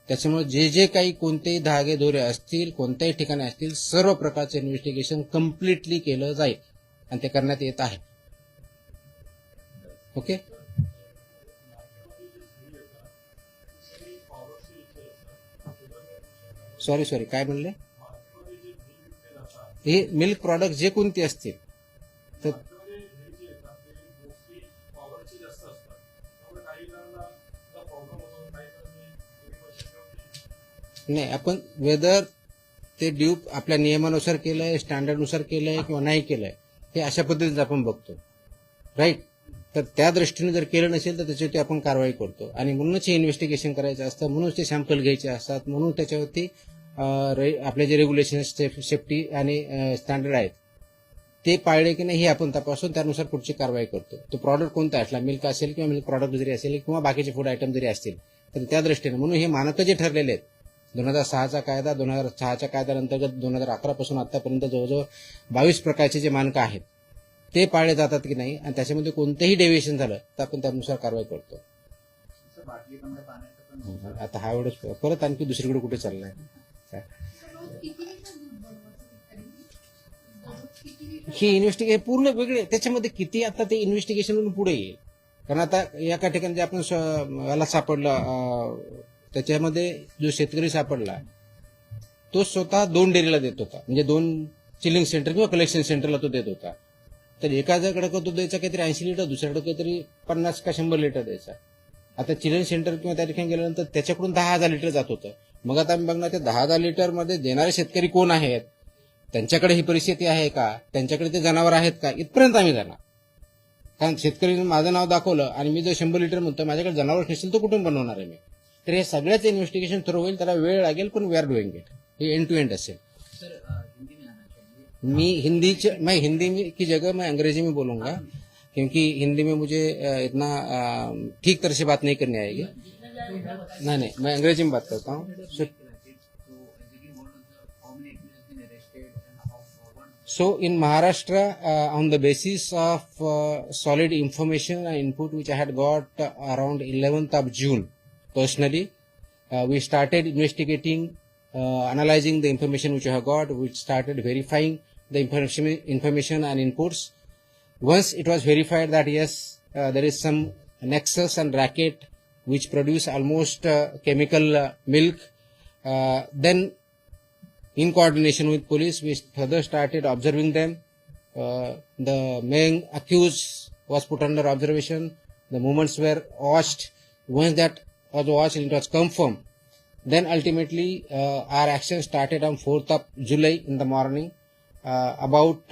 त्याच्यामुळे जे जे काही कोणतेही धागे दोरे असतील, कोणत्याही ठिकाणी असतील, सर्व प्रकारचं इन्व्हेस्टिगेशन कम्प्लिटली केलं जाईल आणि ते करण्यात येत आहे. ओके. सॉरी काय म्हणले? हे मिल्क प्रॉडक्ट जे कोणते असतील तर नाही, आपण वेदर ते ड्यूप आपल्या नियमानुसार केलंय, स्टँडर्डनुसार केलंय किंवा नाही केलंय हे अशा पद्धतीने आपण बघतो. राईट. तर त्या दृष्टीने जर केलं नसेल तर त्याच्यावरती आपण कारवाई करतो आणि म्हणूनच हे इन्व्हेस्टिगेशन करायचं असतं, म्हणूनच ते सॅम्पल घ्यायचे असतात, म्हणून त्याच्यावरती आपले जे रेग्युलेशन सेफ्टी आणि स्टँडर्ड आहेत ते पाळले की नाही हे आपण तपासून त्यानुसार पुढची कारवाई करतो. तो प्रॉडक्ट कोणता असला, मिल्क असेल किंवा मिल्क प्रॉडक्ट जरी असेल किंवा बाकीचे फूड आयटम जरी असतील तर त्या दृष्टीने म्हणून हे मानकं जे ठरलेले आहेत 2006चा कायदा, 2006च्या कायद्याअंतर्गत 2011 पासून आतापर्यंत जवळजवळ 22 प्रकारचे जे मानकं आहेत ते पाळले जातात की नाही आणि त्याच्यामध्ये कोणतेही डेव्हिएशन झालं तर आपण त्यानुसार कारवाई करतो. असं बाटली बंद पाण्याचं पण आता हा एवढंच परत आणखी दुसरीकडे कुठे चाललाय? ही इन्व्हेस्टिगेशन पूर्ण वेगळे, त्याच्यामध्ये किती आता ते इन्व्हेस्टिगेशन पुढे येईल. कारण आता एका ठिकाणी जे आपण याला सापडलं त्याच्यामध्ये जो शेतकरी सापडला तो स्वतः 2 डेअरीला देत होता, म्हणजे 2 चिलिंग सेंटर किंवा कलेक्शन सेंटरला तो देत होता. तर एकाकडे तो द्यायचा काहीतरी 80 लिटर, दुसऱ्याकडे काहीतरी 50 का 100 लिटर द्यायचा. आता चिलिंग सेंटर किंवा त्या ठिकाणी गेल्यानंतर त्याच्याकडून 10,000 लिटर जात होतं. मग आता आम्ही बघणार ते 10,000 लिटर मध्ये देणारे शेतकरी कोण आहेत, त्यांच्याकडे ही परिस्थिती आहे का, त्यांच्याकडे ते जनावर आहेत का, इथपर्यंत आम्ही जाणार. कारण शेतकरीने माझं नाव दाखवलं आणि मी जर 100 लिटर म्हणतो माझ्याकडे जनावर नसेल तर कुठून बनवणार आहे मी? तर हे सगळ्याच इन्व्हेस्टिगेशन थ्रू होईल, त्याला वेळ लागेल पण वी आर डुईंग इट. हे एंड टू एंड असेल. सर हिंदी में आना चाहिए. मैं हिंदी में की जगह मैं अंग्रेजी में बोलूंगा क्योंकि हिंदी में मुझे इतना ठीक तरह से बात नहीं करनी आएगी. नहीं, मैं अंग्रेजी में बात करता हूँ. So in Maharashtra, on the basis of solid information and input which I had got around 11th of June, personally, we started investigating, analyzing the information which I have got. We started verifying the information and inputs. Once it was verified that yes, there is some nexus and racket which produce almost chemical milk, then in coordination with police, we further started observing them. The main accused was put under observation. The movements were watched. Once that was watched and it was confirmed, then ultimately our action started on 4th of July in the morning about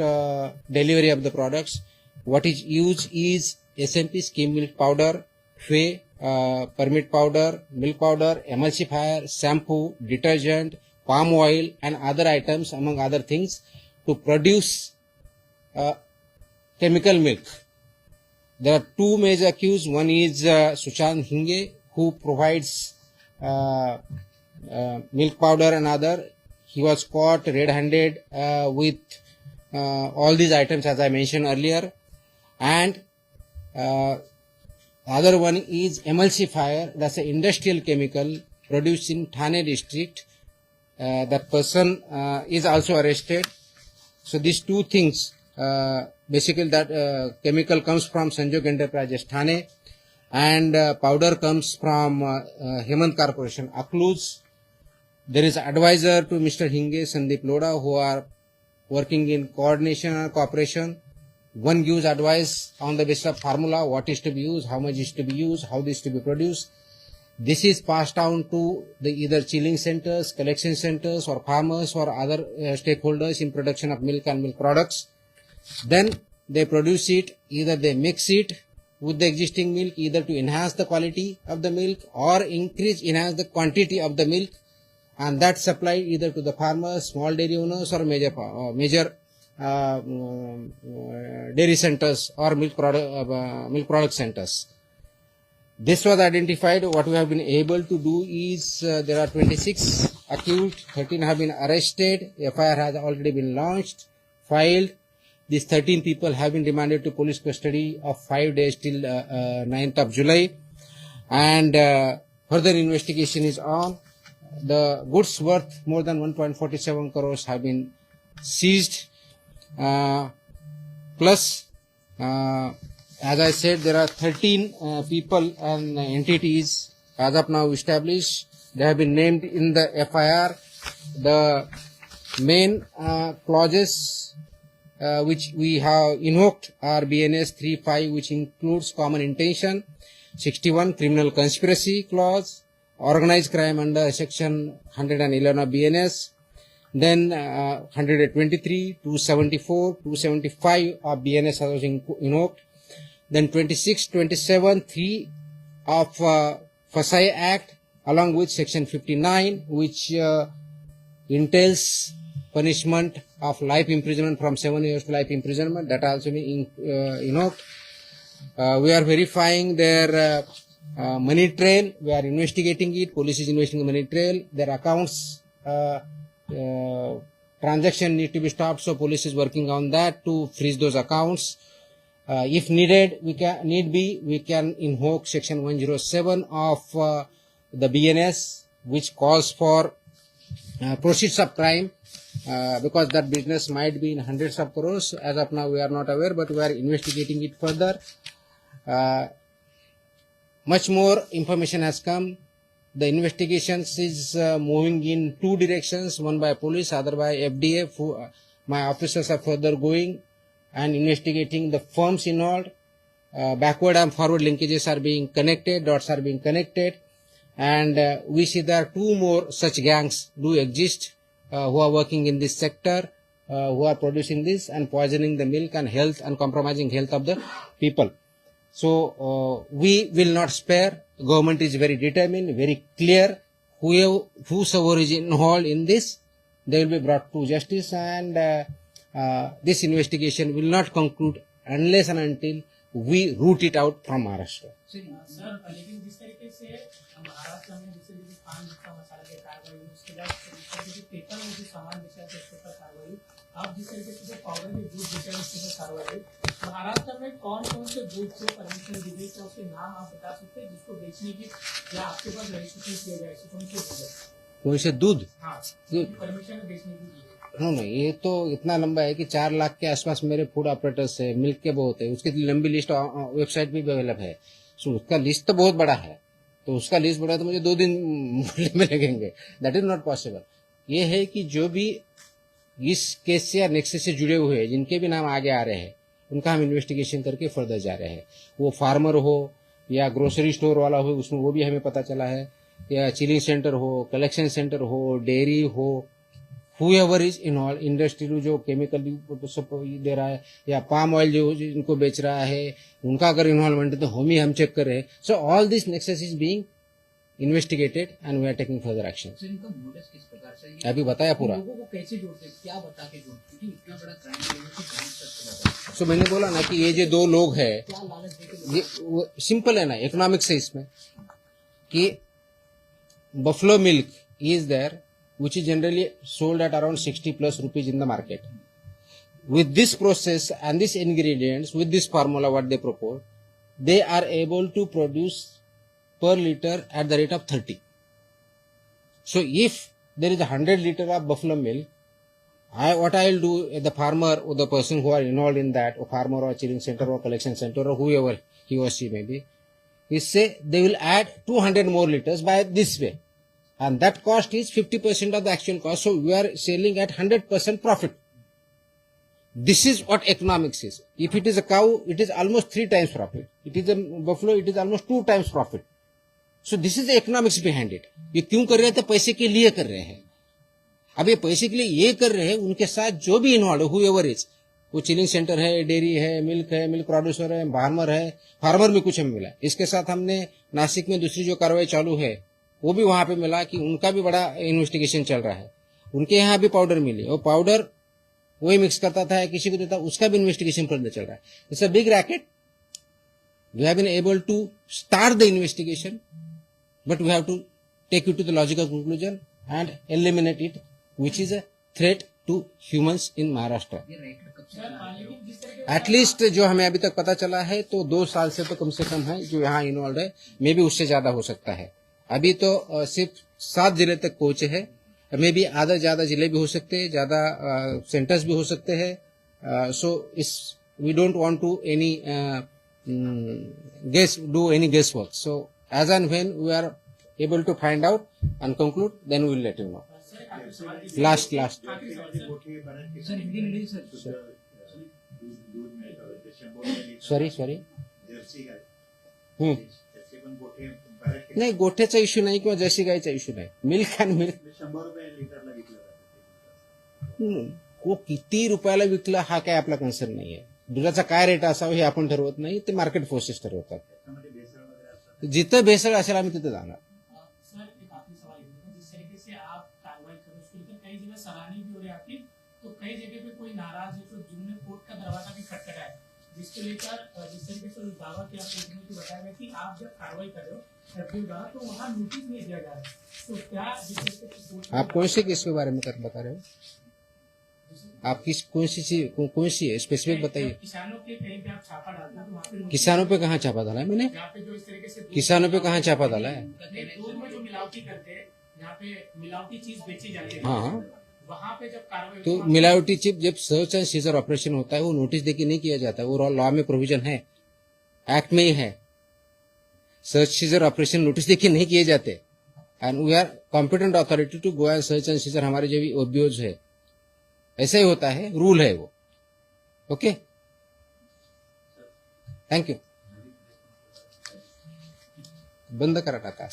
delivery of the products. What is used is SMP skim milk powder, whey, permit powder, milk powder, emulsifier, shampoo, detergent, palm oil, and other items, among other things, to produce chemical milk. There are two major accused. One is Sushant Hinge, who provides milk powder and other. He was caught red-handed with all these items, as I mentioned earlier. And other one is emulsifier. That's an industrial chemical produced in Thane district. That person is also arrested. So these two things, basically that chemical comes from Sanjog Enterprises Thane, and powder comes from Hemant Corporation Akluz. There is advisor to Mr. Hinge, Sandeep Loda, who are working in coordination and cooperation. One gives advice on the basis of formula, what is to be used, how much is to be used, how this is to be produced. This is passed down to the either chilling centers, collection centers, or farmers or other stakeholders in production of milk and milk products. Then they produce it, either they mix it with the existing milk, either to enhance the quality of the milk or enhance the quantity of the milk, and that supplied either to the farmers, small dairy owners, or major dairy centers or milk product centers. This was identified. What we have been able to do is there are 26 accused, 13 have been arrested, FIR has already been launched, filed. These 13 people have been remanded to police custody of 5 days till 9th of July, and further investigation is on. The goods worth more than 1.47 crores have been seized. Plus, as I said, there are 13 people and entities as of now established. They have been named in the FIR. The main clauses which we have invoked are BNS 3.5, which includes common intention, 61 criminal conspiracy clause, organized crime under section 111 of BNS, then 123, 274, 275 of BNS was invoked, then 26, 27, 3 of FSI Act, along with section 59, which entails punishment of life imprisonment from 7 years to life imprisonment. That also been invoked. We are verifying their money trail. We are investigating it. Police is investigating the money trail. Their accounts transaction need to be stopped, so police is working on that to freeze those accounts. If needed, we can invoke section 107 of the BNS, which calls for proceeds of crime, because that business might be in hundreds of crores. As of now, we are not aware, but we are investigating it further. Much more information has come. The investigations is moving in two directions, one by police, other by FDF. My officers are further going and investigating the firms involved. Backward and forward linkages are being connected, dots are being connected, and we see there are two more such gangs do exist who are working in this sector, who are producing this and poisoning the milk and health and compromising health of the people. So we will not spare. Government is very determined, very clear. Whosoever is involved in this, they will be brought to justice, and this investigation will not conclude unless and until we root it out from Maharashtra. Sir लेकिन जिस तरीके से महाराष्ट्र में जिस तरीके से पान गुटखा मसाला की कार्रवाई हुई, उसके बाद जिस तरीके से पेपर में जो सामान बेचा था उसके ऊपर कार्रवाई हुई, अब जिस तरीके से जो पाउडर के दूध बेचा है उसके ऊपर कार्रवाई हुई, महाराष्ट्र में कौन कौन से दूध को परमिशन दी गई, क्या उसके नाम आप बता सकते हैं जिसको बेचने की या आपके पास रजिस्ट्रेशन किया गया है, कौन से कौन से दूध? हाँ, परमिशन बेचने की दी है। नहीं, ये तो इतना लंबा है कि 4 लाख के आसपास मेरे फूड ऑपरेटर्स है, मिल्क के बहुत है, उसकी लंबी लिस्ट वेबसाइट भी अवेलेबल है। सो उसका लिस्ट तो बहुत बड़ा है, तो उसका लिस्ट बड़ा तो मुझे 2 दिन बोलने में लगेंगे। That is not possible. ये है कि जो भी इस केस से या नेक्सस से जुड़े हुए हैं, जिनके भी नाम आगे आ रहे हैं, उनका हम इन्वेस्टिगेशन करके फर्दर जा रहे हैं। वो फार्मर हो या ग्रोसरी स्टोर वाला हो, उसमें वो भी हमें पता चला है, या चिलिंग सेंटर हो, कलेक्शन सेंटर हो, डेयरी हो, whoever is involved, इंडस्ट्री जो केमिकल दे रहा है या पाम ऑयल जो इनको बेच रहा है, उनका अगर इन्वॉल्वमेंट है तो हम चेक कर रहे हैं. So all this nexus is being investigated and we are taking further action. Sir इनका मोटिव किस प्रकार से है? अभी बताया पूरा. लोगों को कैसे जोड़ते हैं, क्या बता के जोड़ते हैं? क्योंकि इतना बड़ा क्राइम है कि कौन सकता सो मैंने बोला ना कि ये जो दो लोग हैं, क्या लालच देके ये सिंपल है ना इकोनॉमिक्स है इसमें कि buffalo milk is there which is generally sold at around 60 plus rupees in the market. With this process and these ingredients, with this formula what they propose, they are able to produce per liter at the rate of 30. So if there is 100 liter of buffalo milk, what I will do, the farmer or the person who are involved in that, or farmer or chilling center or collection center or whoever he or she may be, is say they will add 200 more liters by this way. And that cost is 50% of the actual cost. So we are selling at 100% profit. This is what economics is. If it is a cow, it is almost 3 times profit. It is a buffalo, it is almost 2 times profit. So this is the economics behind it. ये क्यों कर रहे हैं? तो पैसे के लिए कर रहे हैं. अब ये पैसे के लिए ये कर रहे हैं, उनके साथ जो भी इन्वॉल्व है, whoever is, वो चिलिंग सेंटर है, डेयरी है, मिल्क प्रोड्यूसर है, फार्मर में कुछ हमें मिला. इसके साथ हमने नासिक में दूसरी जो कार्रवाई चालू है वो भी वहां पे मिला कि उनका भी बड़ा इन्वेस्टिगेशन चल रहा है. उनके यहाँ भी पाउडर मिली, और पाउडर वही मिक्स करता था, किसी को देता, उसका भी इन्वेस्टिगेशन फर्दर चल रहा है. It's a big racket. We have been able to start the investigation, but we have to take it to the logical conclusion and eliminate it, which is a threat to humans in Maharashtra. ये racket कब से sir चला है? लेकिन जिस तरीके at least जो हमें अभी तक पता चला है तो 2 साल से तो कम से कम है जो यहाँ इन्वॉल्व है. मे भी उससे ज्यादा हो सकता है. अभी तो सिर्फ 7 जिले तक पहुंचे हैं. मे भी आधा ज्यादा जिले भी हो सकते हैं, ज्यादा सेंटर्स भी हो सकते हैं. सो इस we don't want to any do any guess work. So as and when we are able to find out and conclude, then we will let you know. Sir काफी सवाल लास्ट आखिरी सवाल sir. गोठे बऱ्याच sir Hindi मिळेल sir. शुद्ध दूध मिळतं ते 100 लिटर. सॉरी जर्सी गाय त्याचे पण गोठे बऱ्याच नाही, गोठ्याचा इश्यू नाही किंवा जर्सी गायचा इश्यू नाही. मिल्क अँड मिल्क 100 रुपये लिटरला विकलं जातं. को किती रुपयाला विकलं हा काय आपला कन्सर्न नाहीये. दुधाचा काय रेट असावा हे आपण ठरवत नाही, ते मार्केट फोर्सेस ठरवतात. त्याच्यामध्ये भेसळ वगैरे असतात. जिथं भेसळ असेल आम्ही तिथे जाणार. सर एक आखिरी सवाल है, जिस तरीके से आप कार्रवाई कर रहे हो उसको लेकर कई जगह सराहनीय भी हो रही है आपकी, तो कई जगह पे कोई नाराज है तो जिन्होंने कोर्ट का दरवाजा भी खटखटाया है, जिसको लेकर जिस तरीके से दावा किया कोर्ट में कि बताया गया कि आप जब कार्रवाई कर रहे हो एफडीओ द्वारा तो वहाँ नोटिस नहीं दिया जा रहा है. तो क्या जिस तरीके से कोर्ट आप कौन से केस के बारे में बता रहे हो? आप कौन सी है स्पेसिफिक बताइए. किसानों के कहीं पे आप छापा डालते हो तो वहाँ पे नोटिस- किसानों पे कहाँ छापा डाला है मैंने? जहाँ पे जो इस तरीके से किसानों पे कहाँ छापा डाला है? दूध में जो मिलावटी करते हैं, जहाँ पे मिलावटी चीज बेची जाती है, हाँ, वहाँ पे जब कार्रवाई तो होती है, मिलावटी चिप जब सर्च एंड सीजर ऑपरेशन होता है वो नोटिस देके नहीं किया जाता. वो लॉ में प्रोविजन है, एक्ट में ही है. सर्च सीजर ऑपरेशन नोटिस देके नहीं किए जाते. And we are competent authority to go and search and seizure. हमारे जो भी ओबीओज है ऐसा ही होता है, रूल है वो. Okay, thank you. बंद करा टाका.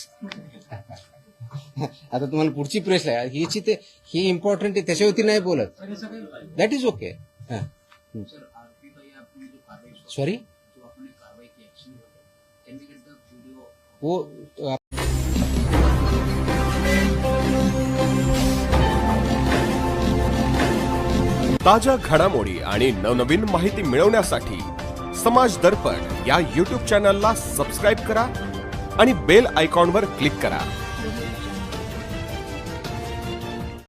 आता तुम्हाला पुढची प्रेस आहे हीची, ते ही इम्पॉर्टंट आहे, त्याच्यावरती नाही बोलत. सर ऐसा काही that is okay. Sir RP भाई आपने जो कार्रवाई सॉरी, जो आपने कार्रवाई की action can we get the video? वो ताज्या घडामोडी आणि नवनवीन माहिती मिळवण्यासाठी समाज दर्पण या YouTube चॅनलला सबस्क्राईब करा आणि बेल आयकॉनवर क्लिक करा.